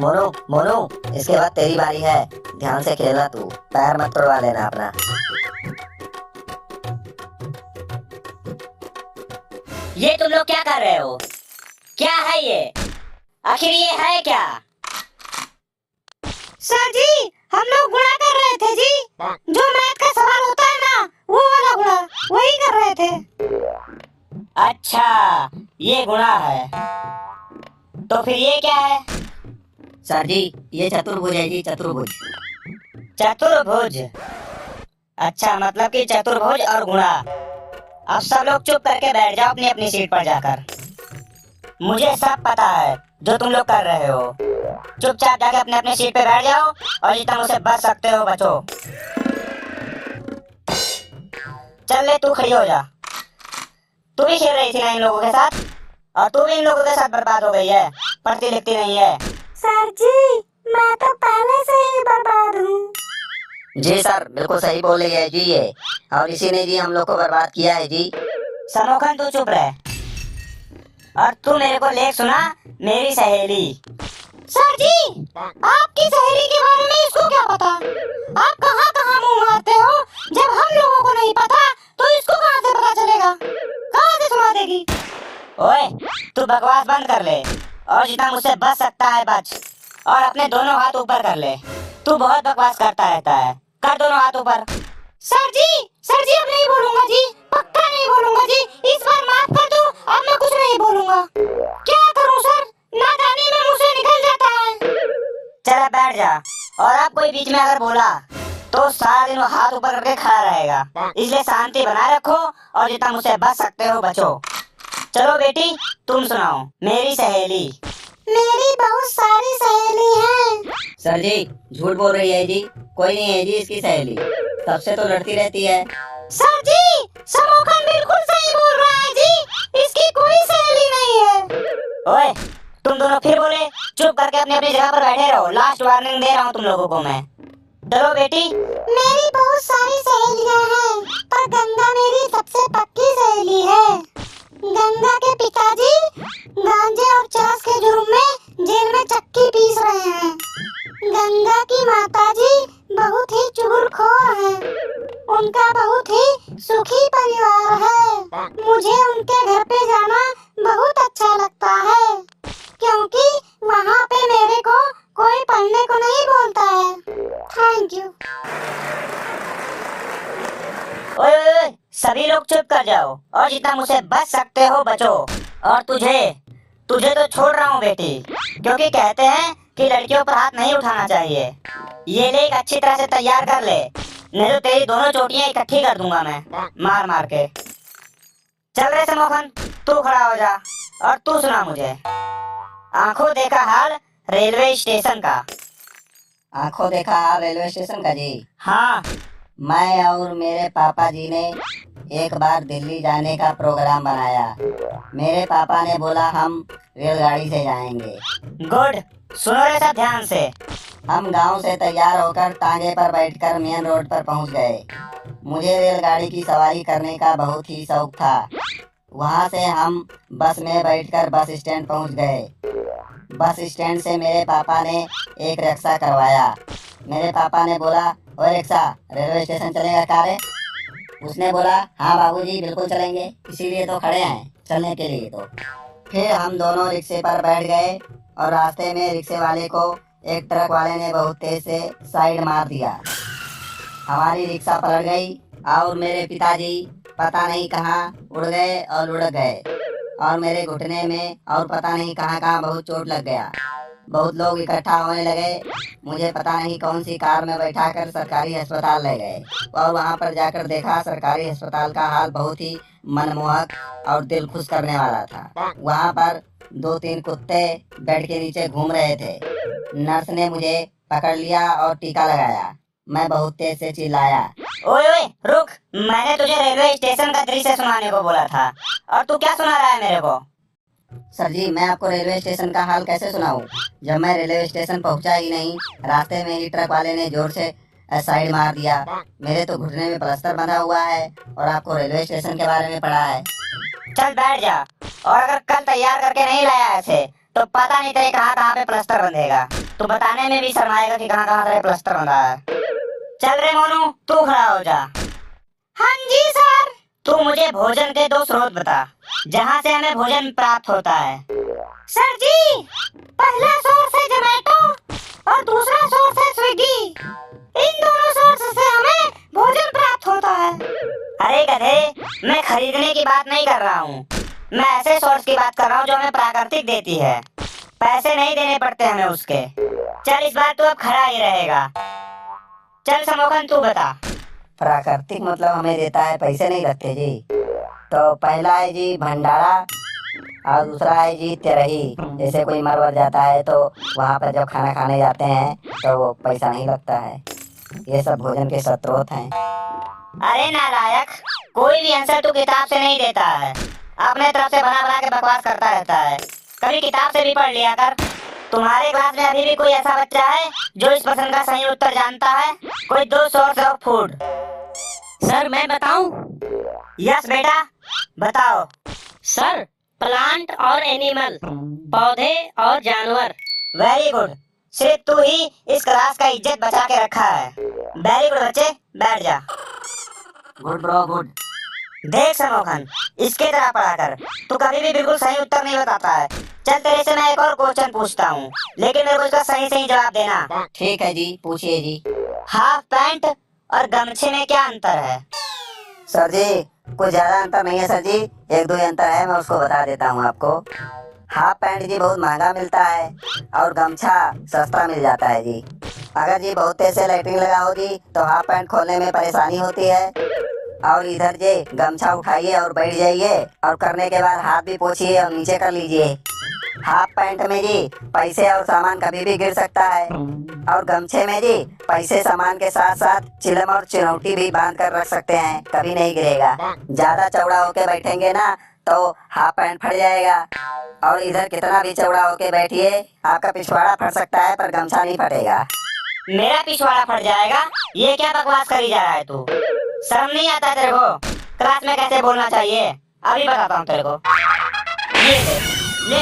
मोनू मोनू, इसके बाद तेरी बारी है। ध्यान से खेलना, तू पैर मत तोड़वा लेना अपना। ये तुम लोग क्या कर रहे हो? क्या है ये? आखिर ये है क्या? सर जी, हम लोग गुणा कर रहे थे जी। जो मैथ का सवाल होता है ना, वो वाला गुणा, वही कर रहे थे। अच्छा, ये गुणा है। तो फिर ये क्या है? सर जी, ये चतुर्भुज है जी, चतुर्भुज। चतुर्भुज? अच्छा, मतलब कि चतुर्भुज और गुणा। अब सब लोग चुप करके बैठ जाओ अपनी अपनी सीट पर जाकर। मुझे सब पता है जो तुम लोग कर रहे हो। चुपचाप जाके अपने अपने सीट पे बैठ जाओ और जितना मुझसे बच सकते हो बचो। चल ले, तू खड़ी हो जा। तू भी खेल रही थी ना इन लोगों के साथ, और तू भी इन लोगों के साथ बर्बाद हो गई है। पढ़ती लिखती नहीं है। सर जी, मैं तो पहले से ही बर्बाद हूँ। जी सर, बिल्कुल सही बोले है जी ये, और इसी ने जी हम लोग को बर्बाद किया है जी। समोखन, तू चुप रहे। और तू मेरे को लेख सुना, मेरी सहेली। सर जी, आपकी सहेली के बारे में इसको क्या पता? आप कहाँ कहाँ मुंह मारते हो? जब हम लोगों को नहीं पता तो इसको कहाँ से पता चलेगा? कहाँ से सुना देगी? ओए, तू बकवास बंद कर ले और जितना मुझसे बच सकता है बच, और अपने दोनों हाथ ऊपर कर ले। तू बहुत बकवास करता रहता है। कर दोनों हाथ ऊपर। सर जी अब नहीं बोलूंगा जी, पक्का नहीं बोलूंगा जी। इस बार माफ कर दो, अब मैं कुछ नहीं बोलूंगा। क्या करूं सर, नादानी में मुंह से निकल जाता है। चल अब बैठ जा, और अब कोई बीच में अगर बोला तो सारा दिन वो हाथ ऊपर करके खड़ा रहेगा। इसलिए शांति बनाए रखो और जितना मुझसे बच सकते हो बचो। चलो बेटी, तुम सुनाओ मेरी सहेली। मेरी बहुत सारी सहेली हैं। सर जी, झूठ बोल रही है जी, कोई नहीं है जी इसकी सहेली, सबसे तो लड़ती रहती है। सर जी, समोखन बिल्कुल सही बोल रहा है जी, इसकी कोई सहेली नहीं है। ओए, तुम दोनों फिर बोले। चुप करके अपनी अपनी जगह पर बैठे रहो। लास्ट वार्निंग दे रहा हूँ तुम लोगों को मैं। चलो बेटी। मेरी बहुत सारी सहेलियां हैं, पर गंगा मेरी सबसे पक्की सहेली है। गंगा के पिताजी गांजे और चरस के जुर्म में जेल में चक्की पीस रहे हैं। गंगा की माताजी बहुत ही चुगलखोर हैं। उनका बहुत ही सुखी परिवार है। मुझे उनके घर पे जाना बहुत अच्छा लगता है, क्योंकि वहाँ पे मेरे को कोई पढ़ने को नहीं बोलता है। Thank you. ओए ओए ओए, सभी लोग चुप कर जाओ और जितना मुझसे बच सकते हो बचो। और तुझे तुझे तो छोड़ रहा हूँ बेटी, क्योंकि कहते हैं कि लड़कियों पर हाथ नहीं उठाना चाहिए। ये लेख अच्छी तरह से तैयार कर ले, नहीं तो तेरी दोनों चोटियां इकट्ठी कर दूंगा मैं, मार मार के। चल रहे समोखन, तू खड़ा हो जा और तू सुना मुझे आंखों देखा हाल रेलवे स्टेशन का। आंखों देखा हाल रेलवे स्टेशन का जी। हाँ, मैं और मेरे पापा जी ने एक बार दिल्ली जाने का प्रोग्राम बनाया। मेरे पापा ने बोला हम रेलगाड़ी से जाएंगे। गुड। सुनो रे सब ध्यान से। हम गांव से तैयार होकर टांगे पर बैठकर मेन रोड पर पहुंच गए। मुझे रेलगाड़ी की सवारी करने का बहुत ही शौक था। वहां से हम बस में बैठकर बस स्टैंड पहुंच गए। बस स्टैंड से मेरे पापा ने एक रिक्शा करवाया। मेरे पापा ने बोला, ओ रिक्शा, रेलवे स्टेशन चलेगा क्या रे? उसने बोला, हाँ बाबूजी बिल्कुल चलेंगे, इसीलिए तो खड़े हैं चलने के लिए। तो फिर हम दोनों रिक्शे पर बैठ गए और रास्ते में रिक्शे वाले को एक ट्रक वाले ने बहुत तेज से साइड मार दिया। हमारी रिक्शा पलट गई और मेरे पिताजी पता नहीं कहाँ उड़ गए और लुढ़क गए, और मेरे घुटने में और पता नहीं कहाँ कहाँ बहुत चोट लग गया। बहुत लोग इकट्ठा होने लगे। मुझे पता नहीं कौन सी कार में बैठाकर सरकारी अस्पताल ले गए, और वहां पर जाकर देखा सरकारी अस्पताल का हाल बहुत ही मनमोहक और दिल खुश करने वाला था। वहां पर 2-3 कुत्ते बेड के नीचे घूम रहे थे। नर्स ने मुझे पकड़ लिया और टीका लगाया। मैं बहुत तेज से चिल्लाया। ओए ओए रुक, मैंने तुझे रेलवे स्टेशन का दृश्य सुनाने को बोला था, और तू क्या सुना रहा है मेरे को? सर जी, मैं आपको रेलवे स्टेशन का हाल कैसे सुनाऊं, जब मैं रेलवे स्टेशन पहुंचा ही नहीं, रास्ते में ही ट्रक वाले ने जोर से साइड मार दिया। मेरे तो घुटने में प्लास्टर बंधा हुआ है और आपको रेलवे स्टेशन के बारे में पढ़ा है। चल बैठ जा, और अगर कल तैयार करके नहीं लाया ऐसे तो पता नहीं तेरे कहाँ कहाँ पे प्लास्टर बंधेगा। तू बताने में भी शर्माएगा कि कहाँ कहाँ तेरे प्लास्टर बंधा है। चल रे मोनू, तू खड़ा हो जा। हाँ जी सर। तू मुझे भोजन के 2 स्रोत बता, जहाँ से हमें भोजन प्राप्त होता है। सर जी, पहला सोर्स है जोमेटो और दूसरा सोर्स है स्विगी। इन दोनों सोर्स से हमें भोजन प्राप्त होता है। अरे गधे, मैं खरीदने की बात नहीं कर रहा हूँ, मैं ऐसे सोर्स की बात कर रहा हूँ जो हमें प्राकृतिक देती है। पैसे नहीं देने पड़ते हमें उसके। चल इस बार तू अब खड़ा ही रहेगा। चल समोखन, तू बता। प्राकृतिक मतलब हमें देता है, पैसे नहीं लगते जी। तो पहला है जी भंडारा और दूसरा है जी तेरही। जैसे कोई मर वर जाता है तो वहाँ पर जब खाना खाने जाते हैं तो वो पैसा नहीं लगता है। ये सब भोजन के स्रोत हैं। अरे नालायक, कोई भी आंसर तू किताब से नहीं देता है, अपने तरफ से बना बना के बकवास करता रहता है। कभी किताब से भी पढ़ लिया कर। तुम्हारे क्लास में अभी भी कोई ऐसा बच्चा है जो इस प्रश्न का सही उत्तर जानता है? कोई 2 सोर्स ऑफ फूड। सर मैं बताऊं? यस बेटा, बताओ। सर, प्लांट और एनिमल, पौधे और जानवर। वेरी गुड, सिर्फ तू ही इस क्लास का इज्जत बचा के रखा है। वेरी गुड बच्चे, बैठ जा। Good bro good. देख समोखन, इसके तरह पढ़ा कर, तू कभी भी बिल्कुल सही उत्तर नहीं बताता है। चल तेरे से मैं एक और क्वेश्चन पूछता हूँ, लेकिन मेरे को इसका सही सही जवाब देना। ठीक है जी, पूछिए जी। हाफ पैंट और गमछे में क्या अंतर है? सर जी, कुछ ज्यादा अंतर नहीं है सर जी, 1-2 अंतर है, मैं उसको बता देता हूँ आपको। हाफ पैंट जी बहुत महंगा मिलता है और गमछा सस्ता मिल जाता है जी। अगर जी बहुत तेज से लाइटिंग लगा हो जी तो हाफ पैंट खोलने में परेशानी होती है। और इधर जी गमछा उठाइए और बैठ जाइए और करने के बाद हाथ भी पोंछिए और नीचे कर लीजिए। हाफ पैंट में जी पैसे और सामान कभी भी गिर सकता है और गमछे में जी पैसे सामान के साथ साथ चिलम और चिनौटी भी बांध कर रख सकते हैं, कभी नहीं गिरेगा। ज्यादा चौड़ा होके बैठेंगे ना तो हाफ पैंट फट जाएगा और इधर कितना भी चौड़ा होके बैठिए आपका पिछवाड़ा फट सकता है पर गमछा नहीं फटेगा। मेरा पिछवाड़ा फट जाएगा? ये क्या बकवास करी जा रहा है तू? शर्म नहीं आता तेरे को? क्लास में कैसे बोलना चाहिए? अभी बताता हूँ तेरे को। ये ले